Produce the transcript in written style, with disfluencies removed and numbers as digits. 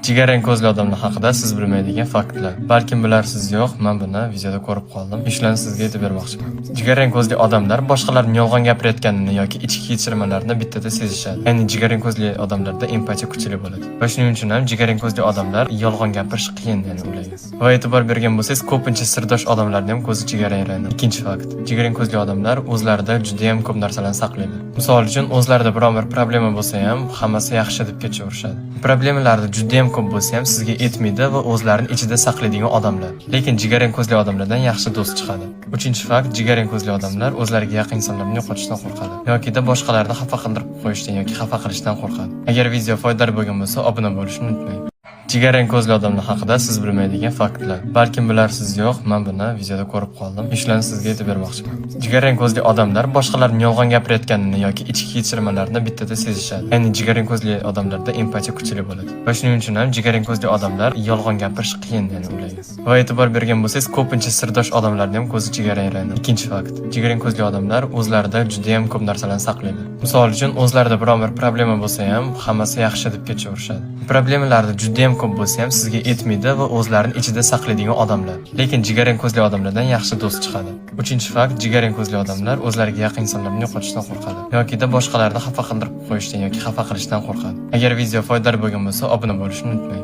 Jigarrang ko'zli odamlar haqida siz bilmaydigan faktlar. Balkim bilarsiz yo'q, men buni videoda ko'rib qoldim. Shularni sizga aytib bermoqchiman. Jigarrang ko'zli odamlar boshqalarning yolg'on gapirayotganini yoki ichki kechirmalarini bittada sezishadi. Ya'ni jigarrang ko'zli odamlarda empatiya kuchli bo'ladi. Va shuning uchun ham jigarrang ko'zli odamlar yolg'on gapirish qiyin, ya'ni ularga. Va e'tibor bergan bo'lsangiz, ko'pincha sirdosh odamlarning ham ko'zi jigarrang. Ikkinchi fakt. Jigarrang ko'zli odamlar o'zlarida juda ham ko'p narsalarni saqlaydi. Misol uchun, o'zlarida biror bir problema bo'lsa ham, hammasi yaxshi deb ketaverishadi. Problemalarni juda ham ko'p bo'lsa ham sizga aytmaydi va o'zlarini ichida saqlaydigan odamlar. Lekin jigarrang ko'zli odamlardan yaxshi do'st chiqadi. Uchinchi fakt, jigarrang ko'zli odamlar o'zlariga yaqin insonlarni yo'qotishdan qo'rqadi yoki boshqalarni xafa qildirib qo'yishdan yoki xafa qilishdan qo'rqadi. Agar video foydali bo'lgan bo'lsa, obuna bo'lishni unutmang. Jigarrang ko'zli odamlar haqida siz bilmaydigan faktlar. Balkim bilarsiz yo'q, men buni videoda ko'rib qoldim. Shularni sizga aytib bermoqchiman. Jigarrang ko'zli odamlar boshqalarning yolg'on gapirayotganini yoki ichki kechirmalarini bittada sezishadi. Ya'ni jigarrang ko'zli odamlarda empatiya kuchli bo'ladi. Va shuning uchun ham jigarrang ko'zli odamlar yolg'on gapirish qiyin, ya'ni ularga. Va e'tibor bergan bo'lsangiz, ko'pincha sirdosh odamlarning ham ko'zi jigarrang. Ikkinchi fakt. Jigarrang ko'zli odamlar o'zlarida juda ham ko'p narsalarni saqlaydi. Misol uchun, o'zlarida biror bir problema bo'lsa ham, hammasi yaxshi deb ketaverishadi. Problemalarni juda ham ko'p bo'lsa ham sizga aytmaydi va o'zlarini ichida saqlaydigan odamlar. Lekin jigarrang ko'zli odamlardan yaxshi do'st chiqadi. Uchinchi fakt, jigarrang ko'zli odamlar o'zlariga yaqin insonlarni yo'qotishdan qo'rqadi yoki boshqalarni xafa qildirib qo'yishdan yoki xafa qilishdan qo'rqadi. Agar video foydali bo'lgan bo'lsa, obuna bo'lishni unutmang.